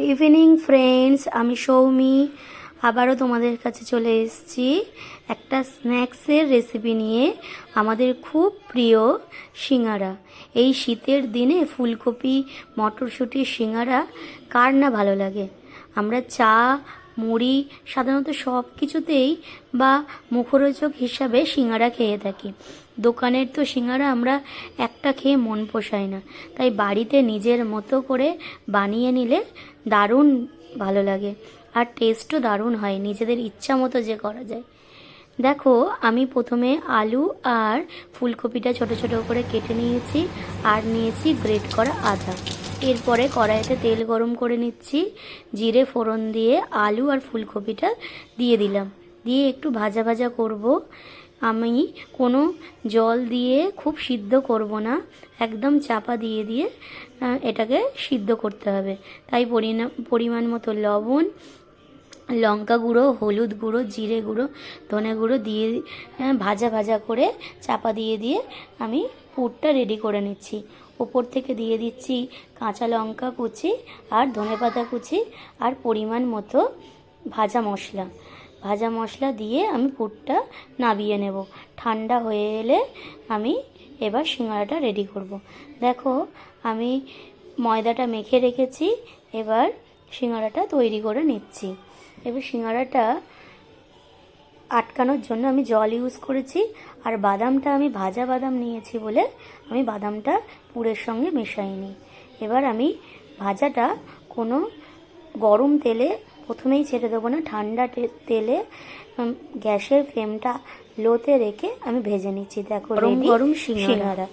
Good evening friends, আমি সৌমি আবারও তোমাদের কাছে চলে এসেছি একটা স্ন্যাক্সের রেসিপি নিয়ে। আমাদের খুব প্রিয় সিঙ্গারা। এই শীতের দিনে ফুলকপি মটরশুঁটির সিঙ্গারা কার না ভালো লাগে। আমরা চা মুড়ি সাধারণত সব কিছুতেই বা মুখরোচক হিসাবে সিঙ্গারা খেয়ে থাকি। দোকানের তো সিঙ্গারা আমরা একটা খেয়ে মন পোষায় না, তাই বাড়িতে নিজের মতো করে বানিয়ে নিলে দারুণ ভালো লাগে, আর টেস্টও দারুণ হয়, নিজেদের ইচ্ছা মতো যে করা যায়। দেখো, আমি প্রথমে আলু আর ফুলকপিটা ছোট ছোট করে কেটে নিয়েছি, আর নিয়েছি গ্রেট করা আদা। এরপরে কড়াইতে তেল গরম করে নিচ্ছি, জিরে ফোড়ন দিয়ে আলু আর ফুলকপিটা দিয়ে দিলাম, দিয়ে একটু ভাজা ভাজা করব। আমি কোনো জল দিয়ে খুব সিদ্ধ করব না, একদম চাপা দিয়ে দিয়ে এটাকে সিদ্ধ করতে হবে। তাই পরিমাণ মতো লবণ, লঙ্কা গুঁড়ো, হলুদ গুঁড়ো, জিরে গুঁড়ো, ধনে গুঁড়ো দিয়ে ভাজা ভাজা করে চাপা দিয়ে দিয়ে আমি পুরটা রেডি করে নিচ্ছি। ওপর থেকে দিয়ে দিচ্ছি কাঁচা লঙ্কা কুচি আর ধনেপাতা কুচি আর পরিমাণ মতো ভাজা মশলা দিয়ে আমি পুরটা নাবিয়ে নেব। ঠান্ডা হয়ে এলে আমি এবার সিঙ্গারাটা রেডি করব। দেখো, আমি ময়দাটা মেখে রেখেছি, এবার সিঙ্গারাটা তৈরি করে নিচ্ছি। এবার সিঙ্গারাটা আটকানোর জন্য আমি জল ইউজ করেছি, আর বাদামটা আমি ভাজা বাদাম নিয়েছি বলে আমি বাদামটা পুরের সঙ্গে মেশাইনি। এবার আমি ভাজাটা কোনো গরম তেলে প্রথমেই ছেড়ে দেবো না, ঠান্ডা তেলে গ্যাসের ফ্লেমটা লোতে রেখে আমি ভেজে নিচ্ছি। দেখো, গরম গরম সিঙ্গারা।